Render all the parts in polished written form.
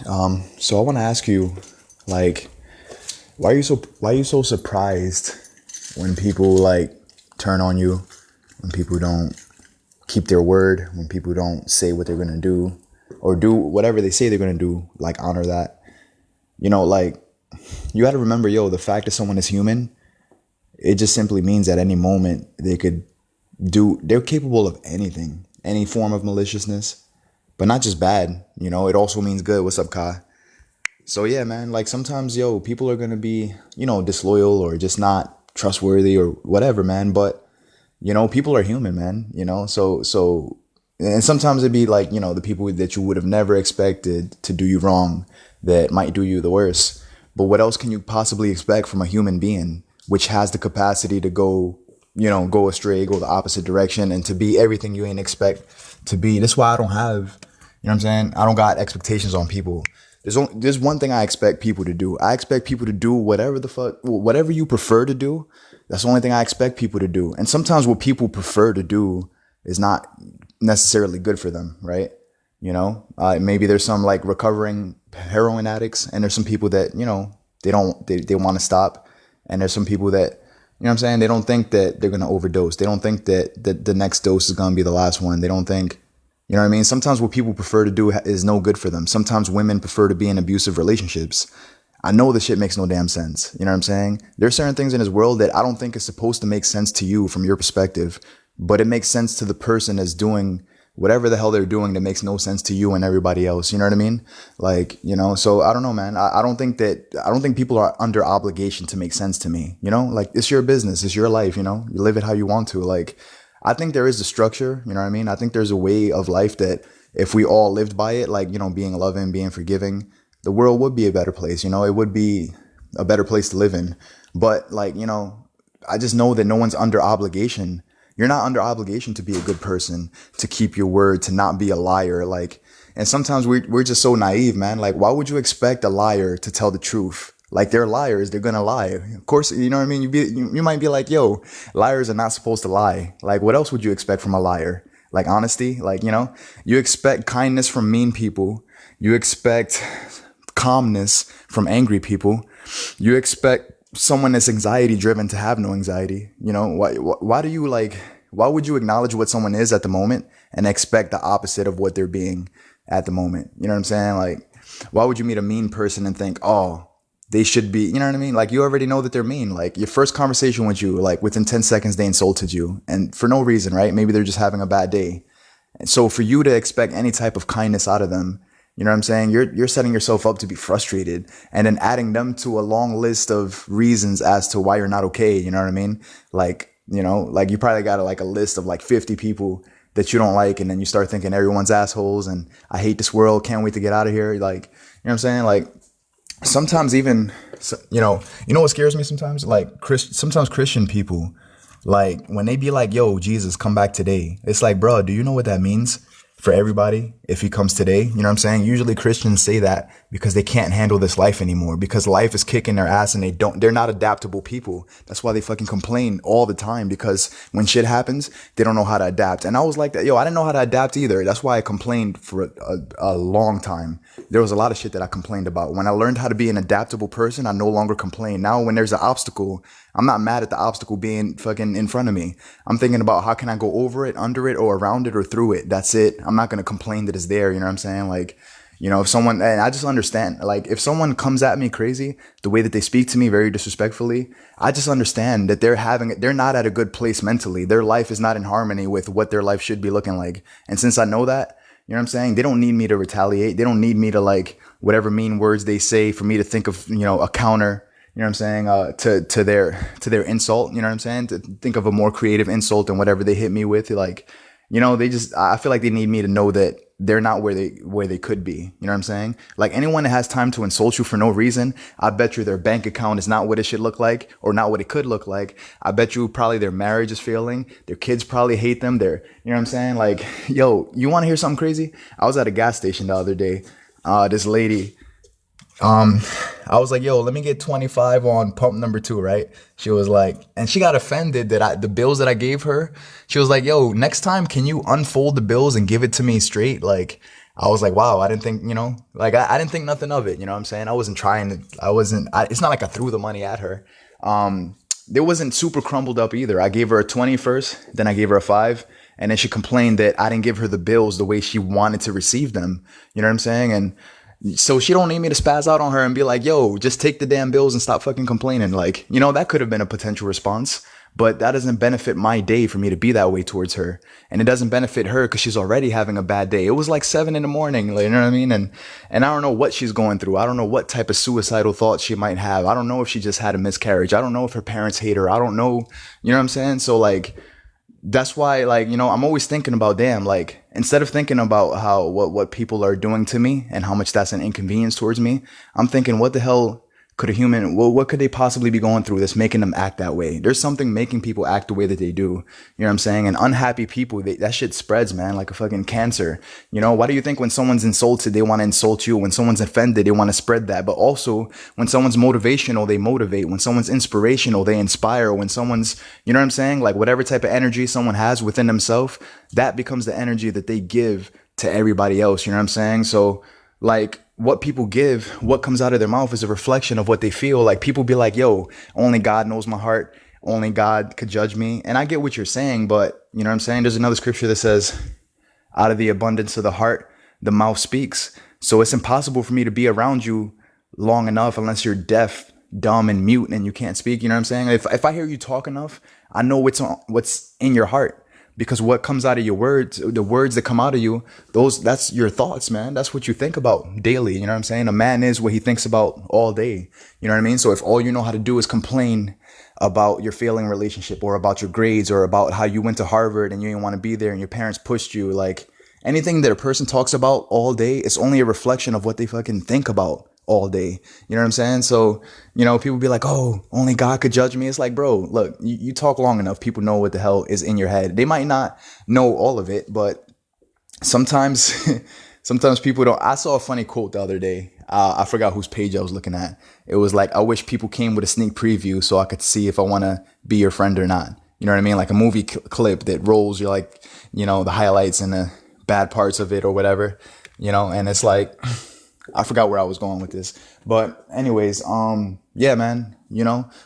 So I want to ask you, like, why are you so surprised when people like turn on you, when people don't keep their word, when people don't say what they're gonna do, or do whatever they say they're gonna do, like honor that. Like you got to remember, yo, the fact that someone is human, it just simply means at any moment they're capable of anything, any form of maliciousness, but not just bad. It also means good. What's up, Kai? So yeah, man, like sometimes, yo, people are gonna be, disloyal or just not trustworthy or whatever, man. But people are human, man. And sometimes it'd be like, the people that you would have never expected to do you wrong, that might do you the worst. But what else can you possibly expect from a human being, which has the capacity to go astray, go the opposite direction, and to be everything you ain't expect to be. That's why I don't have, what I'm saying? I don't got expectations on people. There's one thing I expect people to do. I expect people to do whatever you prefer to do. That's the only thing I expect people to do. And sometimes what people prefer to do is not necessarily good for them, right? Maybe there's some like recovering heroin addicts, and there's some people that they want to stop, and there's some people that what I'm saying, they don't think that they're gonna overdose. They don't think that the next dose is gonna be the last one. They don't think. What I mean? Sometimes what people prefer to do is no good for them. Sometimes women prefer to be in abusive relationships. I know this shit makes no damn sense. You know what I'm saying? There's certain things in this world that I don't think is supposed to make sense to you from your perspective, but it makes sense to the person that's doing whatever the hell they're doing that makes no sense to you and everybody else. You know what I mean? Like, so I don't know, man. I don't think people are under obligation to make sense to me. Like it's your business, it's your life, you live it how you want to. Like, I think there is a structure, you know what I mean? I think there's a way of life that if we all lived by it, like, being loving, being forgiving, the world would be a better place. It would be a better place to live in. But like, I just know that no one's under obligation. You're not under obligation to be a good person, to keep your word, to not be a liar. Like, and sometimes we're just so naive, man. Like, why would you expect a liar to tell the truth? Like, they're liars. They're going to lie. Of course, you know what I mean? You might be like, yo, liars are not supposed to lie. Like, what else would you expect from a liar? Like, honesty? Like, you expect kindness from mean people. You expect calmness from angry people. You expect someone that's anxiety driven to have no anxiety. Why would you acknowledge what someone is at the moment and expect the opposite of what they're being at the moment? You know what I'm saying? Like, why would you meet a mean person and think, oh, they should be, you know what I mean? Like, you already know that they're mean. Like, your first conversation with you, like within 10 seconds, they insulted you, and for no reason, right? Maybe they're just having a bad day. And so for you to expect any type of kindness out of them, you know what I'm saying? You're setting yourself up to be frustrated, and then adding them to a long list of reasons as to why you're not okay. You know what I mean? Like, like you probably got like a list of like 50 people that you don't like. And then you start thinking everyone's assholes and I hate this world. Can't wait to get out of here. Like, you know what I'm saying? Like, sometimes even, what scares me sometimes? Like, sometimes Christian people, like when they be like, yo, Jesus, come back today. It's like, bro, do you know what that means for everybody if he comes today? You know what I'm saying? Usually Christians say that because they can't handle this life anymore, because life is kicking their ass and they're not adaptable people. That's why they fucking complain all the time, because when shit happens, they don't know how to adapt. And I was like that. Yo, I didn't know how to adapt either. That's why I complained for a long time. There was a lot of shit that I complained about. When I learned how to be an adaptable person, I no longer complain. Now, when there's an obstacle, I'm not mad at the obstacle being fucking in front of me. I'm thinking about how can I go over it, under it, or around it, or through it. That's it. I'm not going to complain that it's there. You know what I'm saying? Like, if someone, and I just understand, like, if someone comes at me crazy, the way that they speak to me very disrespectfully, I just understand that they're not at a good place mentally. Their life is not in harmony with what their life should be looking like. And since I know that, you know what I'm saying? They don't need me to retaliate. They don't need me to, like, whatever mean words they say for me to think of, a counter, you know what I'm saying, to their insult, you know what I'm saying? To think of a more creative insult than whatever they hit me with. Like, I feel like they need me to know that they're not where they could be. You know what I'm saying? Like, anyone that has time to insult you for no reason, I bet you their bank account is not what it should look like, or not what it could look like. I bet you probably their marriage is failing. Their kids probably hate them. You know what I'm saying? Like, yo, you want to hear something crazy? I was at a gas station the other day. This lady, I was like, yo, let me get 25 on pump number 2, right? She was like, and she got offended that the bills that I gave her, she was like, yo, next time, can you unfold the bills and give it to me straight? Like, I was like, wow, I didn't think, like I didn't think nothing of it. You know what I'm saying? I wasn't trying to, it's not like I threw the money at her. Um, it wasn't super crumbled up either. I gave her a 20 first, then I gave her a five. And then she complained that I didn't give her the bills the way she wanted to receive them. You know what I'm saying? And so she don't need me to spaz out on her and be like, yo, just take the damn bills and stop fucking complaining. Like, that could have been a potential response, but that doesn't benefit my day for me to be that way towards her. And it doesn't benefit her because she's already having a bad day. It was like 7 in the morning, like, you know what I mean? And I don't know what she's going through. I don't know what type of suicidal thoughts she might have. I don't know if she just had a miscarriage. I don't know if her parents hate her. I don't know. You know what I'm saying? So like, that's why, like, I'm always thinking about, damn, like, instead of thinking about how what people are doing to me and how much that's an inconvenience towards me, I'm thinking, what the hell could a human, what could they possibly be going through that's making them act that way? There's something making people act the way that they do. You know what I'm saying? And unhappy people, that shit spreads, man, like a fucking cancer. Why do you think when someone's insulted, they want to insult you? When someone's offended, they want to spread that. But also, when someone's motivational, they motivate. When someone's inspirational, they inspire. When someone's, you know what I'm saying? Like whatever type of energy someone has within themselves, that becomes the energy that they give to everybody else. You know what I'm saying? So, like, what people give, what comes out of their mouth is a reflection of what they feel. Like, people be like, yo, only God knows my heart. Only God could judge me. And I get what you're saying, but you know what I'm saying? There's another scripture that says, out of the abundance of the heart, the mouth speaks. So it's impossible for me to be around you long enough unless you're deaf, dumb, and mute and you can't speak. You know what I'm saying? If I hear you talk enough, I know what's in your heart. Because what comes out of your words, the words that come out of you, that's your thoughts, man. That's what you think about daily. You know what I'm saying? A man is what he thinks about all day. You know what I mean? So if all you know how to do is complain about your failing relationship or about your grades or about how you went to Harvard and you didn't want to be there and your parents pushed you, like anything that a person talks about all day, it's only a reflection of what they fucking think about all day. You know what I'm saying? So, people be like, oh, only God could judge me. It's like, bro, look, you talk long enough, people know what the hell is in your head. They might not know all of it, but sometimes, sometimes people don't. I saw a funny quote the other day. I forgot whose page I was looking at. It was like, I wish people came with a sneak preview so I could see if I want to be your friend or not. You know what I mean? Like a movie clip that rolls, you're like, the highlights and the bad parts of it or whatever, and it's like, I forgot where I was going with this, but anyways, yeah, man,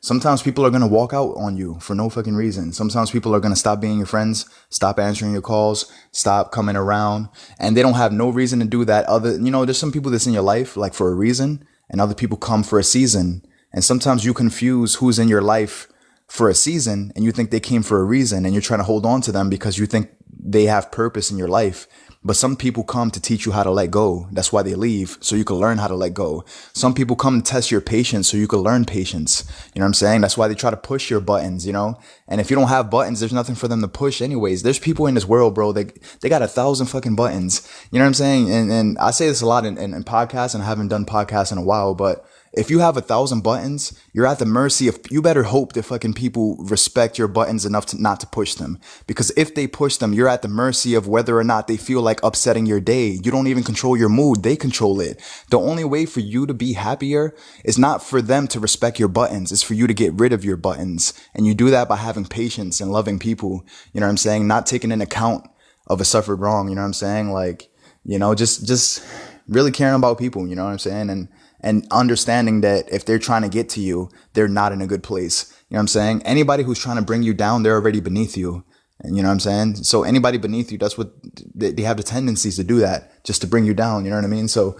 sometimes people are going to walk out on you for no fucking reason. Sometimes people are going to stop being your friends, stop answering your calls, stop coming around, and they don't have no reason to do that. There's some people that's in your life, like for a reason, and other people come for a season. And sometimes you confuse who's in your life for a season and you think they came for a reason and you're trying to hold on to them because you think they have purpose in your life. But some people come to teach you how to let go. That's why they leave, so you can learn how to let go. Some people come to test your patience so you can learn patience. You know what I'm saying? That's why they try to push your buttons, And if you don't have buttons, there's nothing for them to push anyways. There's people in this world, bro, they got 1,000 fucking buttons. You know what I'm saying? And I say this a lot in podcasts, and I haven't done podcasts in a while, but if you have 1,000 buttons, you're at the mercy of, you better hope that fucking people respect your buttons enough to not to push them. Because if they push them, you're at the mercy of whether or not they feel like upsetting your day. You don't even control your mood. They control it. The only way for you to be happier is not for them to respect your buttons. It's for you to get rid of your buttons. And you do that by having patience and loving people. You know what I'm saying? Not taking into account of a suffered wrong. You know what I'm saying? Like, just really caring about people. You know what I'm saying? And understanding that if they're trying to get to you, they're not in a good place. You know what I'm saying? Anybody who's trying to bring you down, they're already beneath you. And you know what I'm saying? So anybody beneath you, that's what they have the tendencies to do, that just to bring you down. You know what I mean? So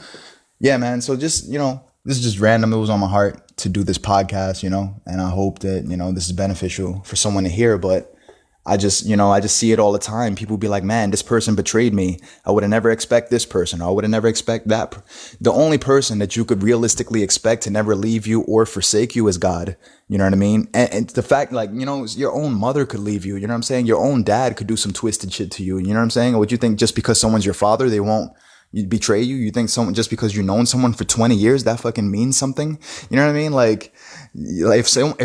yeah, man. So just, this is just random. It was on my heart to do this podcast, and I hope that, this is beneficial for someone to hear. But I just see it all the time. People be like, man, this person betrayed me. I would have never expect this person. Or I would have never expect that. The only person that you could realistically expect to never leave you or forsake you is God. You know what I mean? And the fact, like, your own mother could leave you. You know what I'm saying? Your own dad could do some twisted shit to you. You know what I'm saying? Or would you think just because someone's your father, they won't betray you? You think someone, just because you've known someone for 20 years, that fucking means something? You know what I mean? Like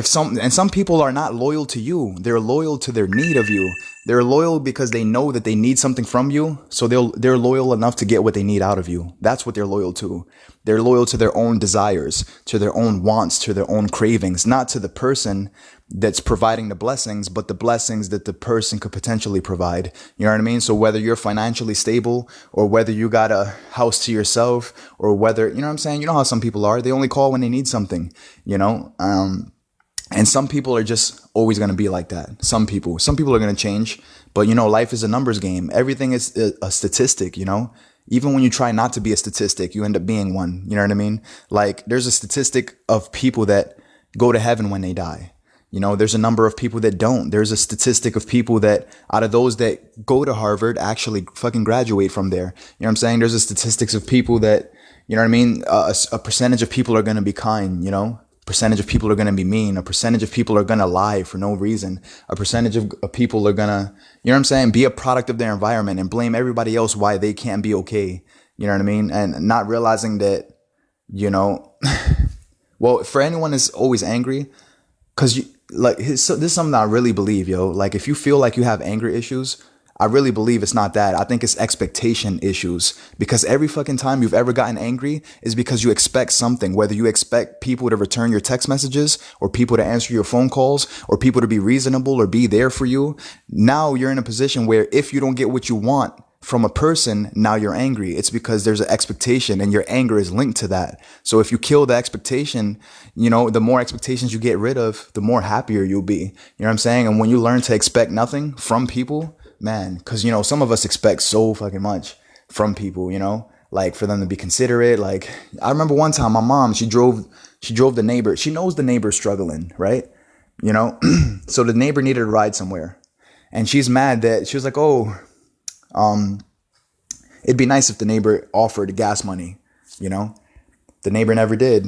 some people are not loyal to you. They're loyal to their need of you. They're loyal because they know that they need something from you, so they're loyal enough to get what they need out of you. That's what they're loyal to. They're loyal to their own desires, to their own wants, to their own cravings, not to the person that's providing the blessings, but the blessings that the person could potentially provide. You know what I mean? So whether you're financially stable or whether you got a house to yourself or whether, you know what I'm saying? You know how some people are. They only call when they need something, you know? And some people are just always going to be like that. Some people are going to change, but you know, life is a numbers game. Everything is a statistic, you know? Even when you try not to be a statistic, you end up being one. You know what I mean? Like there's a statistic of people that go to heaven when they die. You know, there's a number of people that don't. There's a statistic of people that out of those that go to Harvard actually fucking graduate from there. You know what I'm saying? There's a statistics of people that, you know what I mean? A percentage of people are going to be kind, you know? Percentage of people are going to be mean. A percentage of people are going to lie for no reason. A percentage of people are going to, you know what I'm saying, be a product of their environment and blame everybody else why they can't be okay. You know what I mean? And not realizing that, you know, well, for anyone that's always angry, because you like this is something I really believe, yo. Like if you feel like you have anger issues, I really believe it's not that. I think it's expectation issues, because every fucking time you've ever gotten angry is because you expect something, whether you expect people to return your text messages or people to answer your phone calls or people to be reasonable or be there for you. Now you're in a position where if you don't get what you want from a person, now you're angry. It's because there's an expectation and your anger is linked to that. So if you kill the expectation, you know, the more expectations you get rid of, the more happier you'll be. You know what I'm saying? And when you learn to expect nothing from people, man, because, you know, some of us expect so fucking much from people, you know, like for them to be considerate. Like I remember one time my mom, she drove the neighbor. She knows the neighbor's struggling, right? You know, so the neighbor needed a ride somewhere and she's mad that she was like, oh, it'd be nice if the neighbor offered gas money, you know. The neighbor never did.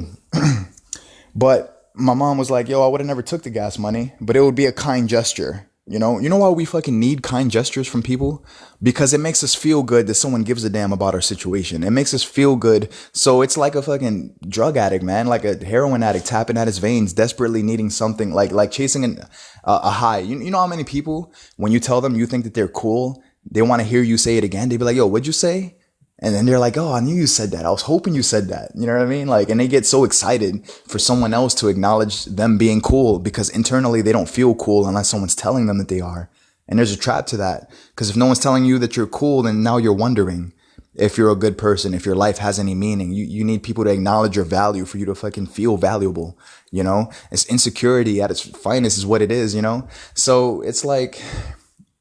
But my mom was like, yo, I would have never took the gas money, but it would be a kind gesture. You know why we fucking need kind gestures from people? Because it makes us feel good that someone gives a damn about our situation. It makes us feel good. So it's like a fucking drug addict, man, like a heroin addict tapping at his veins, desperately needing something, like chasing a high. You know how many people, when you tell them you think that they're cool, they want to hear you say it again. They be like, yo, what'd you say? And then they're like, oh, I knew you said that. I was hoping you said that. You know what I mean? Like, and they get so excited for someone else to acknowledge them being cool because internally they don't feel cool unless someone's telling them that they are. And there's a trap to that, because if no one's telling you that you're cool, then now you're wondering if you're a good person, if your life has any meaning. You need people to acknowledge your value for you to fucking feel valuable. You know, it's insecurity at its finest is what it is, you know? So it's like,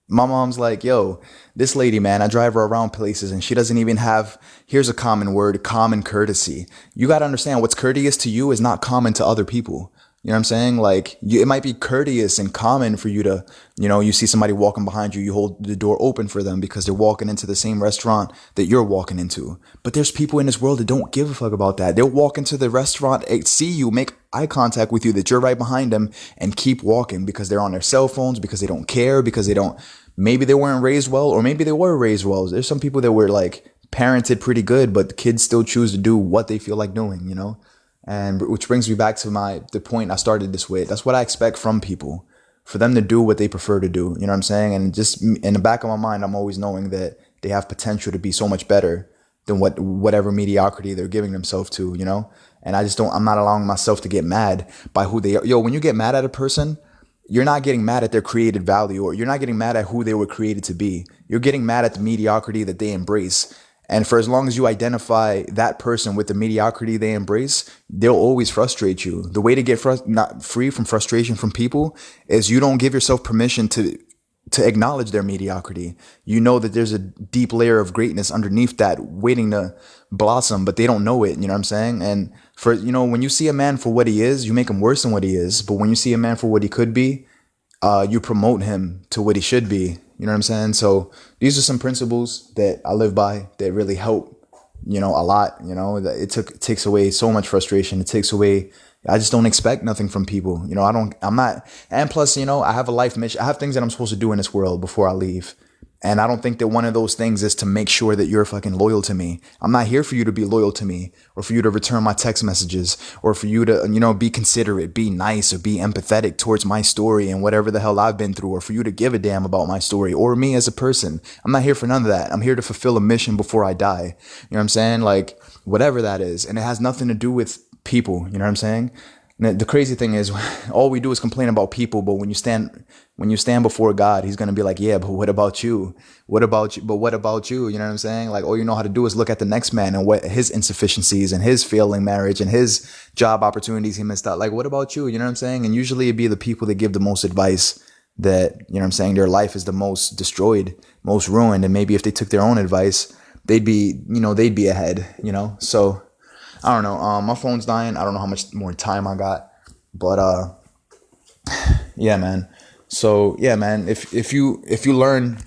my mom's like, yo, this lady, man, I drive her around places and she doesn't even have, here's a common word, common courtesy. You got to understand what's courteous to you is not common to other people. You know what I'm saying? Like it might be courteous and common for you to, you know, you see somebody walking behind you, you hold the door open for them because they're walking into the same restaurant that you're walking into. But there's people in this world that don't give a fuck about that. They'll walk into the restaurant, see you, make eye contact with you, that you're right behind them, and keep walking because they're on their cell phones, because they don't care, because they don't, maybe they weren't raised well, or maybe they were raised well. There's some people that were like parented pretty good, but the kids still choose to do what they feel like doing, you know? And which brings me back to the point I started this with. That's what I expect from people, for them to do what they prefer to do. You know what I'm saying? And just in the back of my mind, I'm always knowing that they have potential to be so much better than whatever mediocrity they're giving themselves to, you know? And I'm not allowing myself to get mad by who they are. Yo, when you get mad at a person, you're not getting mad at their created value, or you're not getting mad at who they were created to be. You're getting mad at the mediocrity that they embrace. And for as long as you identify that person with the mediocrity they embrace, they'll always frustrate you. The way to get not free from frustration from people is you don't give yourself permission to acknowledge their mediocrity. You know that there's a deep layer of greatness underneath that waiting to blossom, but they don't know it. You know what I'm saying? And when you see a man for what he is, you make him worse than what he is. But when you see a man for what he could be, you promote him to what he should be. You know what I'm saying? So these are some principles that I live by that really help, a lot. It takes away so much frustration. It takes away, I just don't expect nothing from people. I'm not, and plus, I have a life mission. I have things that I'm supposed to do in this world before I leave. And I don't think that one of those things is to make sure that you're fucking loyal to me. I'm not here for you to be loyal to me or for you to return my text messages or for you to, be considerate, be nice or be empathetic towards my story and whatever the hell I've been through, or for you to give a damn about my story or me as a person. I'm not here for none of that. I'm here to fulfill a mission before I die. You know what I'm saying? Like, whatever that is. And it has nothing to do with people. You know what I'm saying? The crazy thing is, all we do is complain about people. But when you stand before God, He's gonna be like, yeah, but what about you? What about you? But what about you? You know what I'm saying? Like, all you know how to do is look at the next man and what his insufficiencies and his failing marriage and his job opportunities he missed out. Like, what about you? You know what I'm saying? And usually it'd be the people that give the most advice that, you know what I'm saying, their life is the most destroyed, most ruined. And maybe if they took their own advice, they'd be ahead. So. I don't know. My phone's dying. I don't know how much more time I got, but yeah, man. So yeah, man. If you learn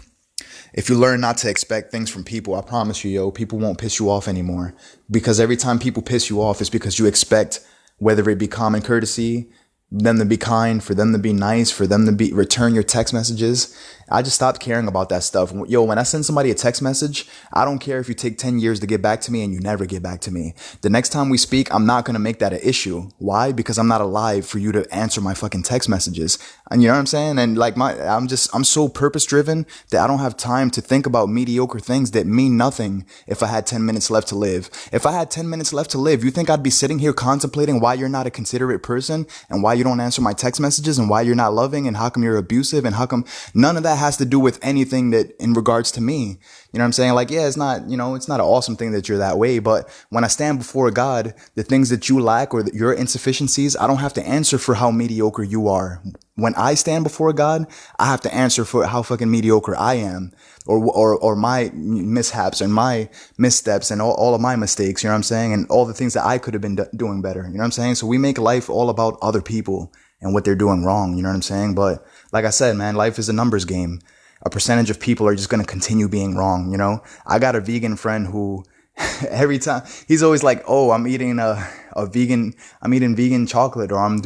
not to expect things from people, I promise you, people won't piss you off anymore. Because every time people piss you off, it's because you expect, whether it be common courtesy, them to be kind, for them to be nice, for them to return your text messages. I just stopped caring about that stuff. When I send somebody a text message, I don't care if you take 10 years to get back to me and you never get back to me. The next time we speak, I'm not going to make that an issue. Why? Because I'm not alive for you to answer my fucking text messages. And you know what I'm saying? And like I'm so purpose driven that I don't have time to think about mediocre things that mean nothing if I had 10 minutes left to live. If I had 10 minutes left to live, you think I'd be sitting here contemplating why you're not a considerate person and why you don't answer my text messages and why you're not loving and how come you're abusive and how come none of that has to do with anything that in regards to me. You know what I'm saying? Like, yeah, it's not an awesome thing that you're that way. But when I stand before God, the things that you lack or your insufficiencies, I don't have to answer for how mediocre you are. When I stand before God, I have to answer for how fucking mediocre I am or my mishaps and my missteps and all of my mistakes, you know what I'm saying? And all the things that I could have been doing better, you know what I'm saying? So we make life all about other people and what they're doing wrong, you know what I'm saying? But like I said, man, life is a numbers game. A percentage of people are just going to continue being wrong. I got a vegan friend who every time he's always like, oh, I'm eating I'm eating vegan chocolate, or I'm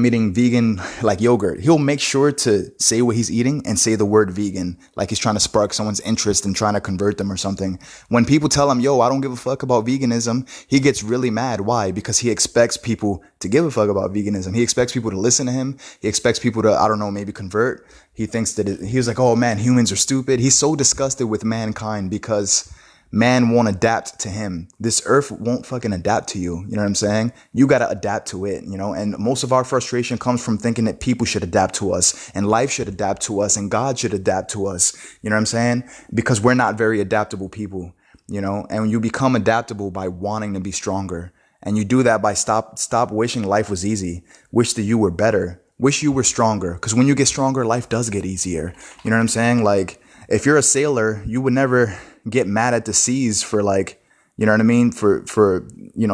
eating vegan like yogurt. He'll make sure to say what he's eating and say the word vegan, like he's trying to spark someone's interest and trying to convert them or something. When people tell him, yo, I don't give a fuck about veganism, he gets really mad. Why? Because he expects people to give a fuck about veganism. He expects people to listen to him. He expects people to, I don't know, maybe convert. He thinks that he was like, oh man, humans are stupid. He's so disgusted with mankind because man won't adapt to him. This earth won't fucking adapt to you. You know what I'm saying? You got to adapt to it, and most of our frustration comes from thinking that people should adapt to us and life should adapt to us and God should adapt to us. You know what I'm saying? Because we're not very adaptable people, and you become adaptable by wanting to be stronger. And you do that by stop wishing life was easy. Wish that you were better. Wish you were stronger. Because when you get stronger, life does get easier. You know what I'm saying? Like, if you're a sailor, you would never get mad at the seas for you know what I mean? For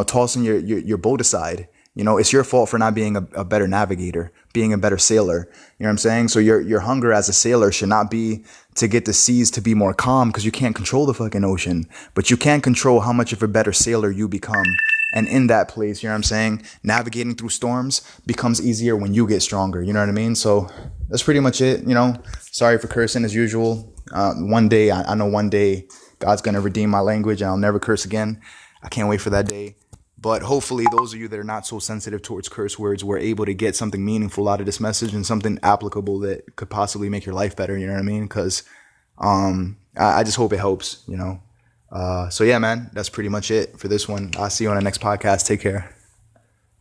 tossing your boat aside. It's your fault for not being a better navigator, being a better sailor. You know what I'm saying? So your hunger as a sailor should not be to get the seas to be more calm, because you can't control the fucking ocean, but you can control how much of a better sailor you become. And in that place, you know what I'm saying? Navigating through storms becomes easier when you get stronger. You know what I mean? So that's pretty much it. Sorry for cursing as usual. One day, I know one day God's going to redeem my language and I'll never curse again. I can't wait for that day. But hopefully those of you that are not so sensitive towards curse words were able to get something meaningful out of this message and something applicable that could possibly make your life better. You know what I mean? Because I just hope it helps, So yeah, man, that's pretty much it for this one. I'll see you on the next podcast. Take care.